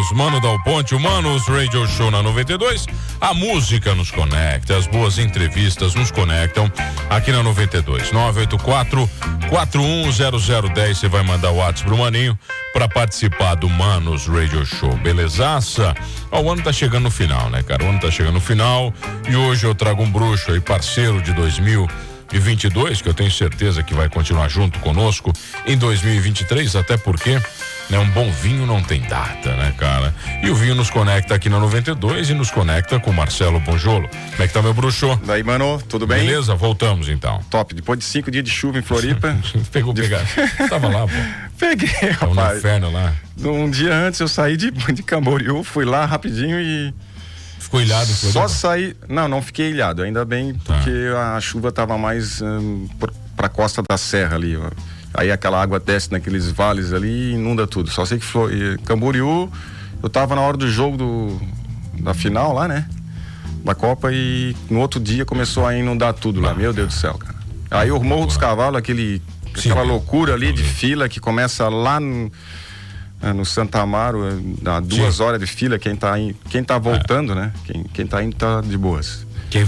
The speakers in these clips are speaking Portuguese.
Manos, Mano Dal Ponte, o Manos Radio Show na 92. A música nos conecta, as boas entrevistas nos conectam aqui na 92. 984-410010. Você vai mandar o WhatsApp pro Maninho para participar do Manos Radio Show, belezaça? O ano tá chegando no final, né, cara? O ano tá chegando no final e hoje eu trago um bruxo aí, parceiro de 2022, que eu tenho certeza que vai continuar junto conosco em 2023, até porque, né, um bom vinho não tem data, né, cara? E o vinho nos conecta aqui na 92 e nos conecta com o Marcelo Bonjolo. Como é que tá, meu bruxo? Daí, mano, tudo bem? Beleza, voltamos então. Top, depois de 5 dias de chuva em Floripa. Pegou. Tava lá, pô. Peguei, Tava rapaz. no inferno lá. Um dia antes eu saí de Camboriú, fui lá rapidinho e... Ficou ilhado em Floripa? Só saí... Não fiquei ilhado, ainda bem, porque a chuva tava mais pra costa da serra ali, ó. Aí aquela água desce naqueles vales ali e inunda tudo. Só sei que Camboriú, eu tava na hora do jogo da final lá, né? Da Copa, e no outro dia começou a inundar tudo lá. Meu Deus do céu, cara. Aí o Morro dos Cavalos, aquela loucura ali de fila que começa lá no Santa Amaro, dá 2 horas de fila. Quem tá voltando, né? Quem tá indo tá de boas. Quem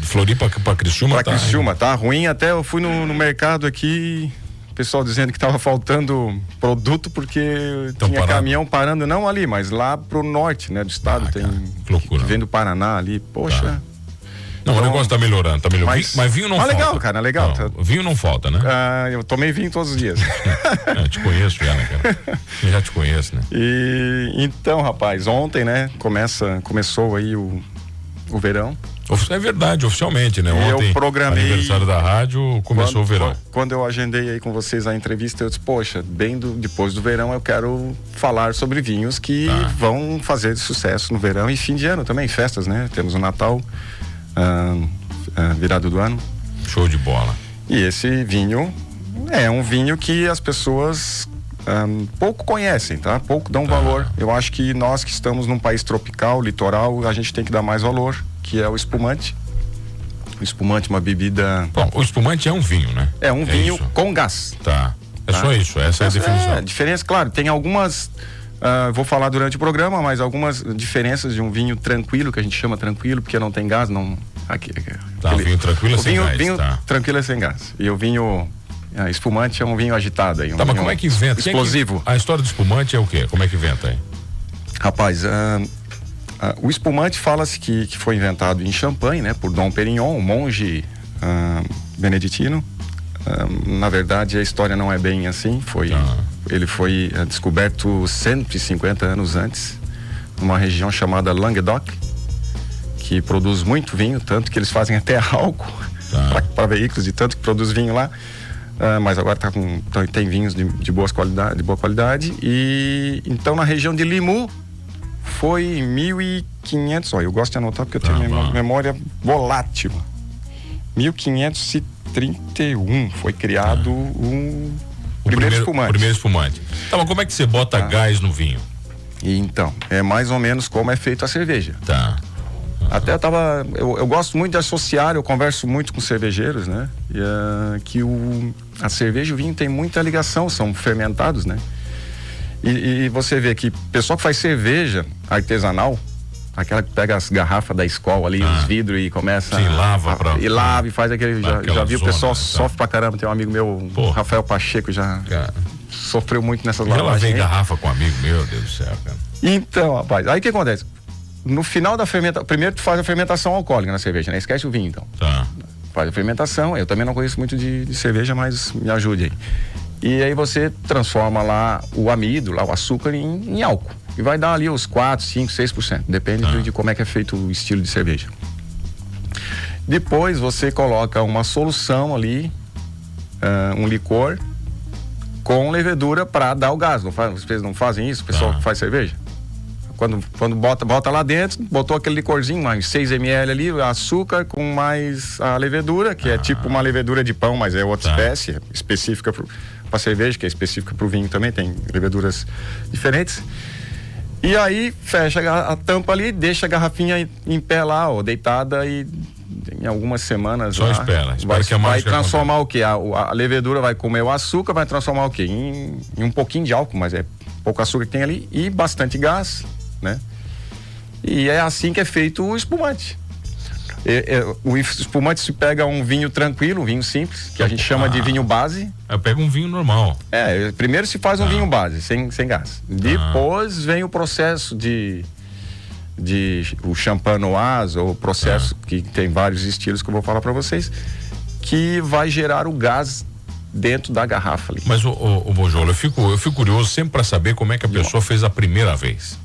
Floripa pra Criciúma? Pra Criciúma, tá ruim. Até eu fui no mercado aqui, o pessoal dizendo que tava faltando produto porque tinha caminhão parando, não ali, mas lá pro norte, né, do estado. Tem que loucura. Que vem do Paraná ali, poxa. Não, então, o negócio tá melhorando, Mas vinho não falta. Legal, cara, legal. Não, vinho não falta, né? Eu tomei vinho todos os dias. Eu te conheço já, né, cara? Eu já te conheço, né? E então, rapaz, ontem, né, começou aí o verão. É verdade, oficialmente, né? Ontem, eu programei, aniversário da rádio, começou o verão. Quando eu agendei aí com vocês a entrevista, eu disse, poxa, depois do verão eu quero falar sobre vinhos que vão fazer sucesso no verão e fim de ano também, festas, né? Temos o Natal, virado do ano. Show de bola. E esse vinho é um vinho que as pessoas pouco conhecem, tá? Pouco dão valor. Eu acho que nós que estamos num país tropical, litoral, a gente tem que dar mais valor, que é o espumante. O espumante é uma bebida... Bom, o espumante é um vinho, né? É um vinho com gás. Tá. Só isso, essa é a definição. A diferença, claro, tem algumas... vou falar durante o programa, mas algumas diferenças de um vinho tranquilo, que a gente chama tranquilo, porque não tem gás, não... vinho tranquilo é sem gás. Vinho tranquilo é sem gás. E o vinho... espumante é um vinho agitado aí. Mas como é que inventa? Explosivo. A história do espumante é o quê? Como é que inventa aí? Rapaz, o espumante fala-se que foi inventado em Champagne, né? Por Dom Perignon, um monge beneditino. Na verdade, a história não é bem assim. Ele foi descoberto 150 anos antes, numa região chamada Languedoc, que produz muito vinho, tanto que eles fazem até álcool para veículos, de tanto que produz vinho lá. Mas agora tem vinhos de boa qualidade. E então na região de Limoux foi em 1500, eu gosto de anotar porque eu tenho memória volátil. 1531 foi criado o primeiro espumante. O primeiro espumante. Tá, mas como é que você bota gás no vinho? E então, é mais ou menos como é feito a cerveja. Tá. Até eu gosto muito de associar, eu converso muito com cervejeiros, né? Que a cerveja e o vinho tem muita ligação, são fermentados, né? E você vê que o pessoal que faz cerveja artesanal, aquela que pega as garrafas da Skol ali, os vidros e começa... Sim, lava e faz aquele... Já vi o pessoal sofre pra caramba. Tem um amigo meu, Rafael Pacheco, já sofreu muito nessas lavagens. Já lavei garrafa com um amigo, meu Deus do céu, cara. Então, rapaz, aí o que acontece? No final da fermentação, primeiro tu faz a fermentação alcoólica na cerveja, né? Esquece o vinho, então. Tá. Faz a fermentação, eu também não conheço muito de cerveja, mas me ajude aí. E aí você transforma lá o amido, lá o açúcar em álcool. E vai dar ali os 4, 5, 6%. Depende de como é que é feito o estilo de cerveja. Depois você coloca uma solução ali, um licor, com levedura para dar o gás. Vocês não fazem isso? O pessoal que faz cerveja? Quando bota lá dentro, botou aquele licorzinho, mais 6 ml ali, açúcar com mais a levedura, que é tipo uma levedura de pão, mas é outra espécie, específica para cerveja, que é específica para o vinho também, tem leveduras diferentes. E aí fecha a tampa ali, deixa a garrafinha em pé lá, ó, deitada, e em algumas semanas só espera que a vai transformar o quê? A levedura vai comer o açúcar, vai transformar o quê? Em um pouquinho de álcool, mas é pouco açúcar que tem ali, e bastante gás. né? E é assim que é feito o espumante. O espumante se pega um vinho tranquilo, um vinho simples, que a gente chama de vinho base. Eu pego um vinho normal. Primeiro se faz um vinho base, sem gás. Depois vem o processo de o champanoise, ou o processo que tem vários estilos que eu vou falar para vocês, que vai gerar o gás dentro da garrafa ali. Mas o Bojolo, eu fico curioso sempre para saber como é que a pessoa fez a primeira vez.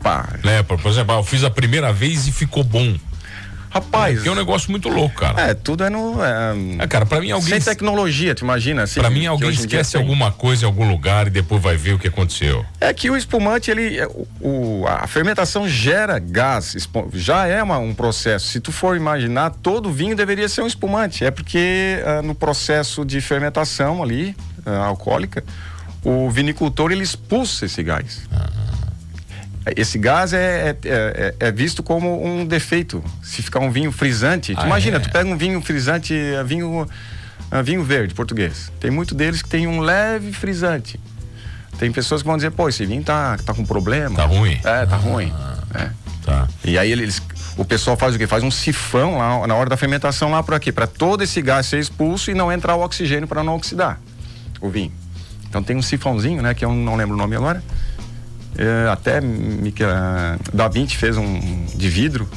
Né? Por exemplo, eu fiz a primeira vez e ficou bom. Rapaz, que é um negócio muito louco, cara. Tudo é no... cara, pra mim alguém... Sem tecnologia, tu imagina? Assim, pra mim alguém esquece alguma coisa em algum lugar e depois vai ver o que aconteceu. É que o espumante, a fermentação gera gás, já é um processo. Se tu for imaginar, todo vinho deveria ser um espumante. É porque no processo de fermentação ali, alcoólica, o vinicultor, ele expulsa esse gás. Esse gás é visto como um defeito. Se ficar um vinho frisante, imagina, tu pega um vinho frisante, vinho verde português. Tem muito deles que tem um leve frisante. Tem pessoas que vão dizer, pô, esse vinho tá com problema. Tá ruim. Tá ruim. Tá. E aí o pessoal faz o quê? Faz um sifão lá na hora da fermentação lá por aqui, para todo esse gás ser expulso e não entrar o oxigênio para não oxidar o vinho. Então tem um sifãozinho, né, que eu não lembro o nome agora. Até Da Vinci fez um de vidro.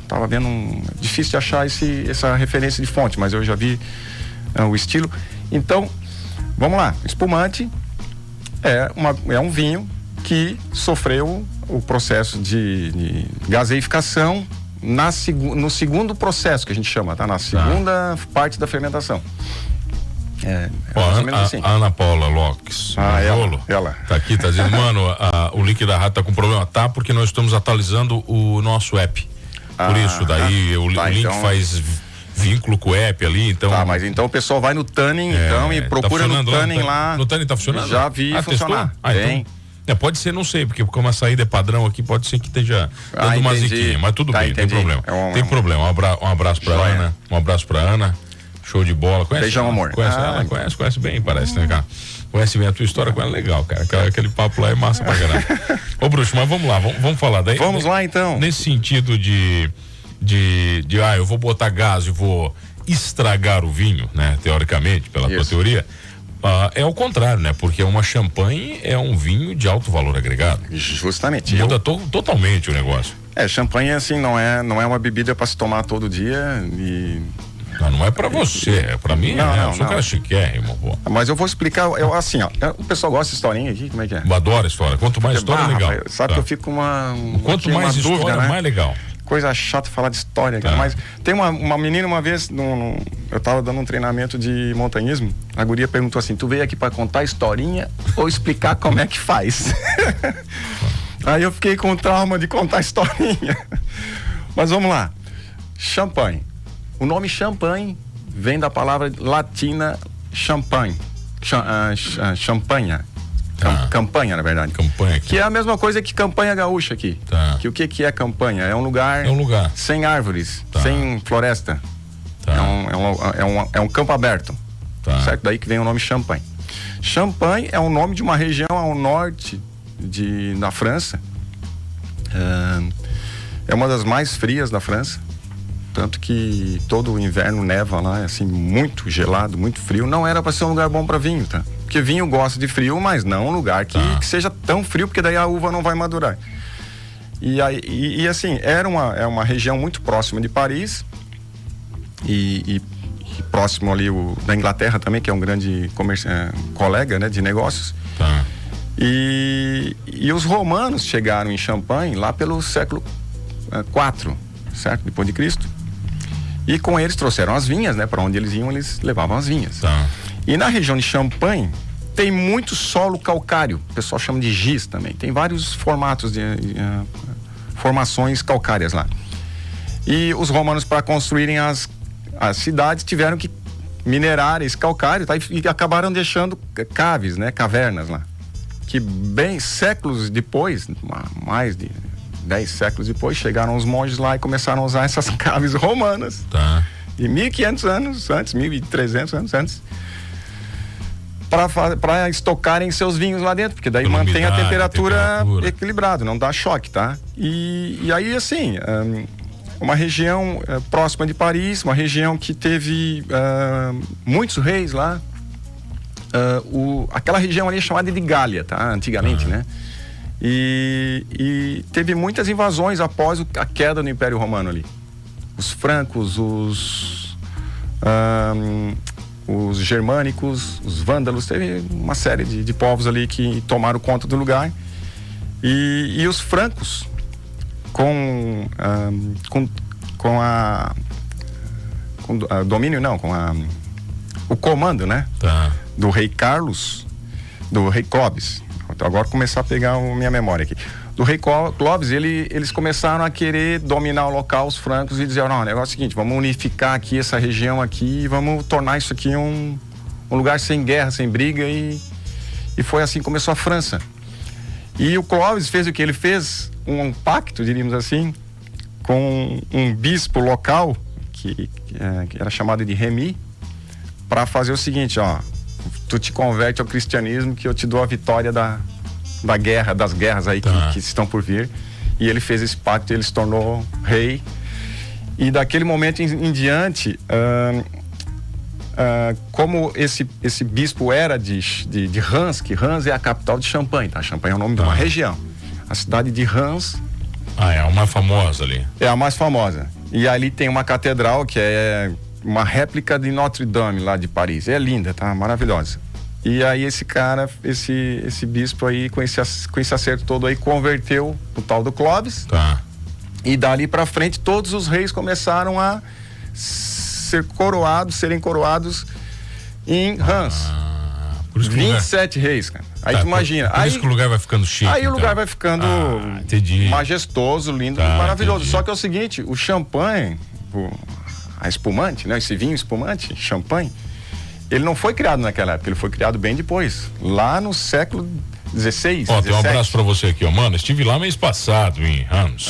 Tava vendo difícil de achar essa referência de fonte, mas eu já vi o estilo. Então, vamos lá. Espumante é um vinho que sofreu o processo de gaseificação no segundo processo que a gente chama, tá? Na segunda parte da fermentação. Assim. A Ana Paula Lopes, ela tá aqui, tá dizendo, mano, o link da rádio tá com problema, porque nós estamos atualizando o nosso app. Por isso, daí o link então faz vínculo com o app ali, então... mas então o pessoal vai no Tanning, e procura no Tanning lá. No Tanning tá funcionando? Já vi funcionar. Então, pode ser, não sei, porque como a saída é padrão aqui, pode ser que esteja dando uma ziquinha, mas tudo bem, entendi. Tem problema. Tem problema, um abraço pra Ana, show de bola. Conhece? Beijão, amor. Conhece ela? Conhece bem, parece, né, cara? Conhece bem a tua história com ela, legal, cara. Aquele papo lá é massa pra caramba. Ô, Bruxo, mas vamos lá, vamos falar daí. Vamos lá, então. Nesse sentido eu vou botar gás e vou estragar o vinho, né? Teoricamente, pela tua teoria. É o contrário, né? Porque uma champanhe é um vinho de alto valor agregado. Justamente. Muda totalmente o negócio. Champanhe, assim, não é uma bebida pra se tomar todo dia e... Não é pra você, é pra mim, eu sou um cara chiquérrimo, pô. Mas eu vou explicar, o pessoal gosta de historinha aqui, como é que é? Eu adoro história, quanto mais história, legal. Rapaz, sabe que eu fico com quanto mais história, dúvida, né? mais legal. Coisa chata falar de história, cara. Mas tem uma menina uma vez, eu tava dando um treinamento de montanhismo, a guria perguntou assim, tu veio aqui pra contar historinha ou explicar como é que faz? Aí eu fiquei com trauma de contar historinha. Mas vamos lá. Champanhe. O nome champanhe vem da palavra latina champagne, champanha, campanha, na verdade. Campanha aqui. Que é a mesma coisa que campanha gaúcha aqui. Que o que é campanha? É um lugar sem árvores, sem floresta. É um campo aberto. Certo? Daí que vem o nome champanhe. Champagne é o nome de uma região ao norte da França. É uma das mais frias da França. Tanto que todo o inverno neva lá, é assim, muito gelado, muito frio. Não era para ser um lugar bom para vinho, tá? Porque vinho gosta de frio, mas não um lugar que seja tão frio, porque daí a uva não vai madurar. E assim, é uma região muito próxima de Paris e próximo ali da Inglaterra também, que é um grande colega, né, de negócios. E os romanos chegaram em Champagne lá pelo século IV, certo? Depois de Cristo. E com eles trouxeram as vinhas, né? Para onde eles iam, eles levavam as vinhas. E na região de Champagne tem muito solo calcário. O pessoal chama de giz também. Tem vários formatos de formações calcárias lá. E os romanos, para construírem as cidades, tiveram que minerar esse calcário, tá? E acabaram deixando caves, né? Cavernas lá. Que bem séculos depois, mais de 10 séculos depois, chegaram os monges lá e começaram a usar essas caves romanas. E 1500 anos antes, 1300 anos antes, para estocarem seus vinhos lá dentro, porque daí mantém a temperatura equilibrada, não dá choque, tá? E aí, assim, uma região próxima de Paris, uma região que teve muitos reis lá. Aquela região ali é chamada de Gália, tá? Antigamente, né? E teve muitas invasões após a queda do Império Romano ali. Os francos, os germânicos, os vândalos, teve uma série de povos ali que tomaram conta do lugar. E os francos, com o comando, né? Tá. Do rei Carlos, do rei Clovis. Então, agora começar a pegar a minha memória aqui. Do rei Clovis, eles começaram a querer dominar o local, os francos, e dizer, não, o negócio é o seguinte, vamos unificar aqui essa região aqui e vamos tornar isso aqui um lugar sem guerra, sem briga, e foi assim que começou a França. E o Clovis fez o que? Ele fez um pacto, diríamos assim, com um bispo local, que era chamado de Remy, para fazer o seguinte, ó, tu te converte ao cristianismo que eu te dou a vitória das guerras aí que estão por vir. E ele fez esse pacto, ele se tornou rei. E daquele momento em diante, como esse bispo era de Reims, que Reims é a capital de Champagne, tá? Champagne é o nome de uma região. A cidade de Reims... é a mais famosa ali. É a mais famosa. E ali tem uma catedral que é uma réplica de Notre Dame lá de Paris. É linda, tá? Maravilhosa. E aí esse cara, esse bispo aí, com esse acerto todo aí, converteu o tal do Clovis. Tá. E dali pra frente, todos os reis começaram a serem coroados em Reims. Por isso que 27 reis, cara. Aí tu imagina. Por isso que o lugar vai ficando chique. Aí o lugar vai ficando majestoso, lindo, maravilhoso. Entendi. Só que é o seguinte, o champanhe, a espumante, né? Esse vinho espumante, champanhe, ele não foi criado naquela época, ele foi criado bem depois, lá no século XVI. Ó, tem um abraço pra você aqui, ó. Mano, estive lá mês passado em Reims.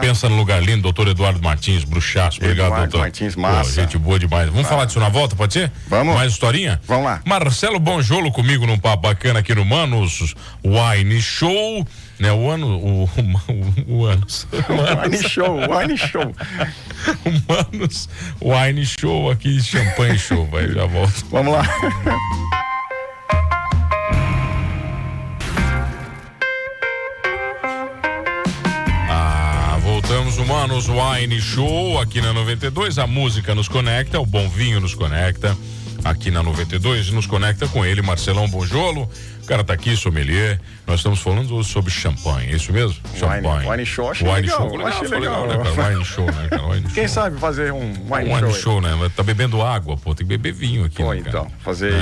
Pensa no lugar lindo, doutor Eduardo Martins, bruxaço. Obrigado, doutor. Martins, massa. Pô, gente boa demais. Vamos falar disso na volta, pode ser? Vamos. Mais historinha? Vamos lá. Marcelo Bonjolo comigo num papo bacana aqui no Manos Wine Show. Né, Wine Show. O Manos Wine Show aqui, Champanhe Show, vai, já volto. Vamos lá. Voltamos no Manos Wine Show aqui na 92, a música nos conecta, o bom vinho nos conecta aqui na 92, nos conecta com ele, Marcelão Bonjolo. O cara tá aqui, sommelier. Nós estamos falando hoje sobre champanhe, é isso mesmo? Champanhe. Wine Show, achei Wine legal. Show, legal, né, cara? Wine Show, né, cara? Wine Quem show. sabe fazer um Wine Show, né? Tá bebendo água, pô, tem que beber vinho aqui, Pô, né, cara? então, fazer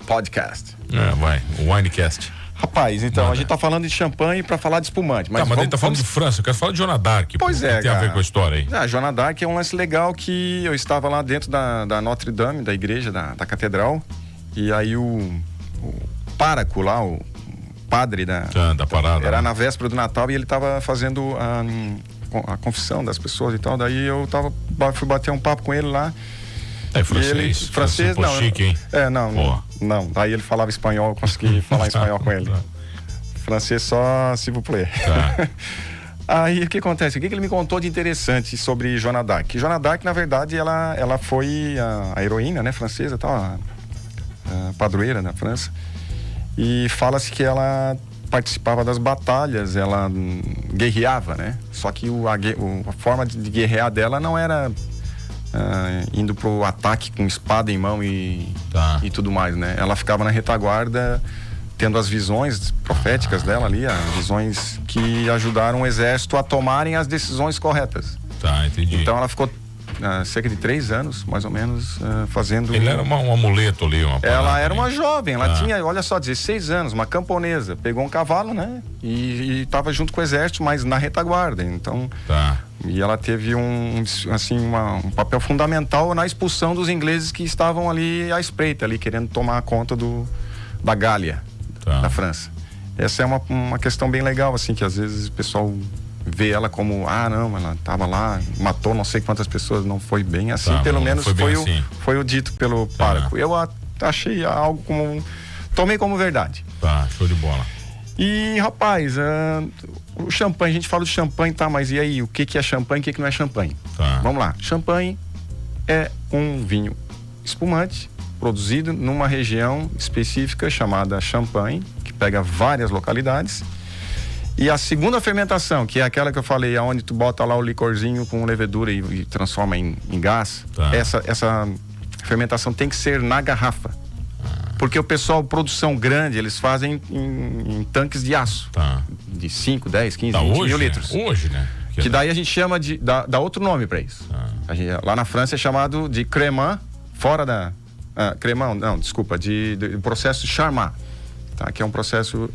podcast. Vai, o Winecast. Rapaz, então, a gente tá falando de champanhe pra falar de espumante. Mas ele tá falando de França, eu quero falar de Joana d'Arc. Pois é, tem a ver com a história aí. A Joana d'Arc é um lance legal que eu estava lá dentro da Notre Dame, da igreja, da catedral, e aí o pároco lá, o padre da parada. Era na véspera do Natal e ele tava fazendo a confissão das pessoas e tal, daí eu fui bater um papo com ele lá. É francês? Francês, não. Chique, hein? Não. Daí ele falava espanhol, eu consegui falar em espanhol com ele. Francês só s'il vous plaît. Tá. Aí o que acontece? O que ele me contou de interessante sobre Joana d'Arc? Joana d'Arc, na verdade, ela foi a heroína, né, francesa, tal, a padroeira da França. E fala-se que ela participava das batalhas, ela guerreava, né? Só que a forma de guerrear dela não era indo pro ataque com espada em mão e tudo mais, né? Ela ficava na retaguarda, tendo as visões proféticas dela ali, as visões que ajudaram o exército a tomarem as decisões corretas. Tá, entendi. Então ela ficou cerca de 3 anos, mais ou menos, fazendo... Ele era um amuleto ali, Ela era uma jovem, ela tinha, olha só, 16 anos, uma camponesa, pegou um cavalo, né? E estava junto com o exército, mas na retaguarda, então... E ela teve um papel fundamental na expulsão dos ingleses que estavam ali à espreita, ali, querendo tomar conta da Gália, da França. Essa é uma questão bem legal, assim, que às vezes o pessoal vê ela como, não, ela estava lá, matou não sei quantas pessoas, não foi bem assim, pelo menos foi o dito pelo pároco. Eu achei algo como... Tomei como verdade. Tá, show de bola. E, rapaz, o champanhe, a gente fala de champanhe, tá, mas e aí, o que é champanhe e o que não é champanhe? Tá. Vamos lá. Champanhe é um vinho espumante produzido numa região específica chamada Champagne, que pega várias localidades. E a segunda fermentação, que é aquela que eu falei, onde tu bota lá o licorzinho com levedura e transforma em gás, tá. essa fermentação tem que ser na garrafa. Porque o pessoal, produção grande, eles fazem em tanques de aço. Tá. De 5, 10, 15, tá, 20 hoje, mil litros. Né? Hoje, né? Que daí a gente chama de... dá outro nome para isso. Lá na França é chamado de crémant, fora da... crémant, não, desculpa, de processo Charmat. Tá? Que é um processo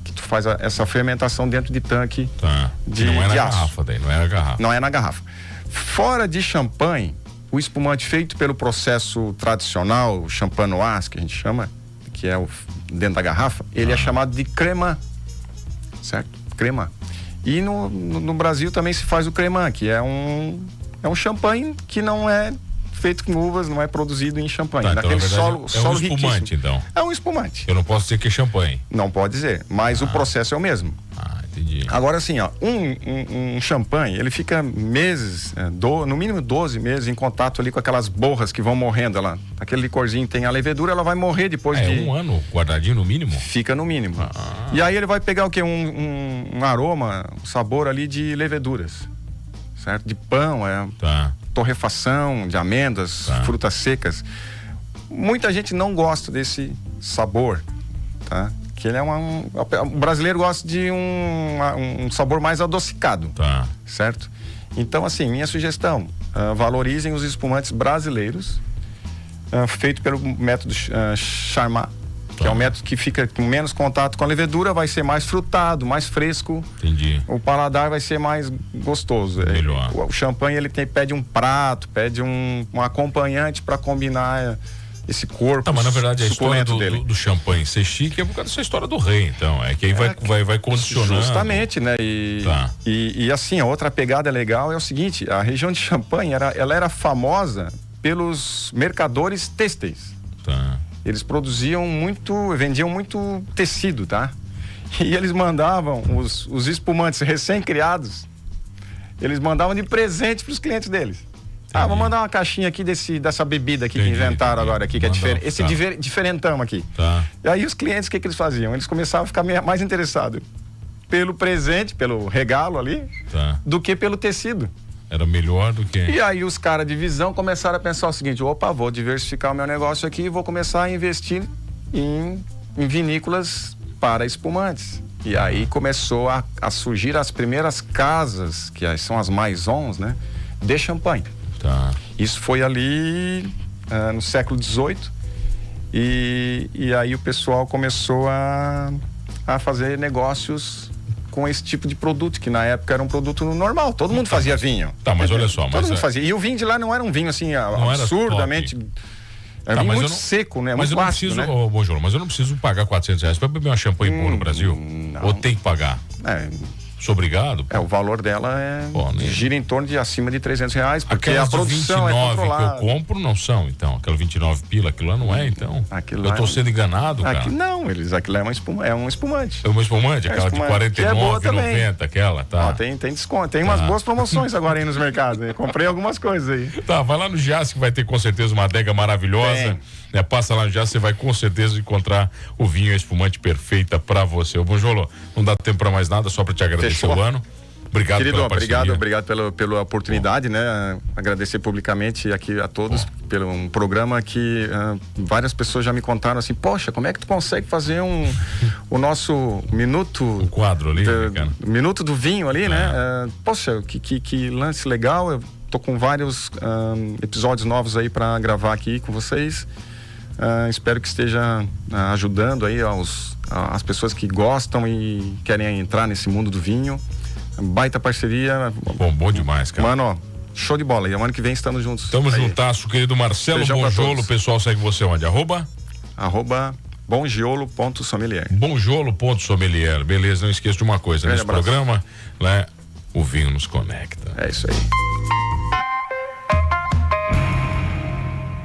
que tu faz essa fermentação dentro de tanque de não é na aço. garrafa daí, não é na garrafa. Não é na garrafa. Fora de champanhe, o espumante feito pelo processo tradicional, o champanoise, que a gente chama, que é dentro da garrafa, ele é chamado de crémant, certo? Crémant. E no Brasil também se faz o crémant, que é um champanhe que não é feito com uvas, não é produzido em champanhe. Tá, Naquele então, solo um espumante, riquíssimo. então. É um espumante. Eu não posso dizer que é champanhe. Não pode dizer, mas o processo é o mesmo. Entendi. Agora assim, ó, um champanhe, ele fica meses, no mínimo 12 meses em contato ali com aquelas borras que vão morrendo lá. Aquele licorzinho tem a levedura, ela vai morrer depois de... um ano guardadinho no mínimo? Fica no mínimo. E aí ele vai pegar o quê? Um aroma, um sabor ali de leveduras, certo? De pão, torrefação, de amêndoas, frutas secas. Muita gente não gosta desse sabor, tá? Que ele o brasileiro gosta de um sabor mais adocicado, certo? Então, assim, minha sugestão, valorizem os espumantes brasileiros, feito pelo método Charmat, que é um método que fica com menos contato com a levedura, vai ser mais frutado, mais fresco. Entendi. O paladar vai ser mais gostoso. Melhor. O champanhe, ele pede um prato, pede um acompanhante para combinar esse corpo. Tá, mas na verdade a história do champanhe ser chique é por causa dessa história do rei, então. É que aí vai condicionando. Justamente, né? E assim, a outra pegada legal é o seguinte: a região de Champagne, ela era famosa pelos mercadores têxteis. Tá. Eles vendiam muito tecido, tá? E eles mandavam os espumantes recém-criados, eles mandavam de presente para os clientes deles. Vou mandar uma caixinha aqui dessa bebida aqui que inventaram agora aqui, que é diferente. Esse diferentão aqui. Tá. E aí os clientes, o que eles faziam? Eles começavam a ficar mais interessados pelo presente, pelo regalo ali, do que pelo tecido. Era melhor do que... E aí os caras de visão começaram a pensar o seguinte: vou diversificar o meu negócio aqui e vou começar a investir em vinícolas para espumantes. E aí começou a surgir as primeiras casas, que são as maisons, né, de champanhe. Tá. Isso foi ali no século XVIII e aí o pessoal começou a fazer negócios com esse tipo de produto, que na época era um produto normal, todo mundo fazia vinho. Tá, mas olha só. Todo mundo fazia. E o vinho de lá não era um vinho assim absurdamente... Era vinho muito seco, né? Mas muito eu não ácido, preciso, né? Bonjour, mas eu não preciso pagar R$400 para beber uma champanhe boa no Brasil? Não. Ou tem que pagar? Sou obrigado? O valor dela gira em torno de acima de R$300, porque aquelas a produção é controlada. que eu compro não são, então. Aquela 29 pila, aquilo lá não é, então. Eu tô sendo enganado, cara. Não, aquilo é um espumante. É uma espumante? Aquela de R$49,90, aquela, tá? Tem desconto, tem umas boas promoções agora aí nos mercados, né? Comprei algumas coisas aí. Tá, vai lá no Giasse que vai ter com certeza uma adega maravilhosa. Né? Passa lá no Giasse, você vai com certeza encontrar o vinho espumante perfeita pra você. Ô Bonjolo, não dá tempo pra mais nada, só pra te agradecer o ano. Obrigado, querido, pela parceria. obrigado pela oportunidade, né? Agradecer publicamente aqui a todos pelo um programa que várias pessoas já me contaram assim: poxa, como é que tu consegue fazer o nosso minuto... O quadro ali, cara. Minuto do vinho ali, né? Poxa, que lance legal. Eu tô com vários episódios novos aí para gravar aqui com vocês. Espero que esteja ajudando aí as pessoas que gostam e querem entrar nesse mundo do vinho. Baita parceria. Bom demais, cara. Mano, show de bola. E o ano que vem estamos juntos. Estamos juntasso, querido Marcelo Bonjolo. O pessoal segue você onde? @ bongiolo.sommelier. Bongiolo.sommelier. Beleza, não esqueça de uma coisa. Nesse programa, né, o vinho nos conecta. É isso aí.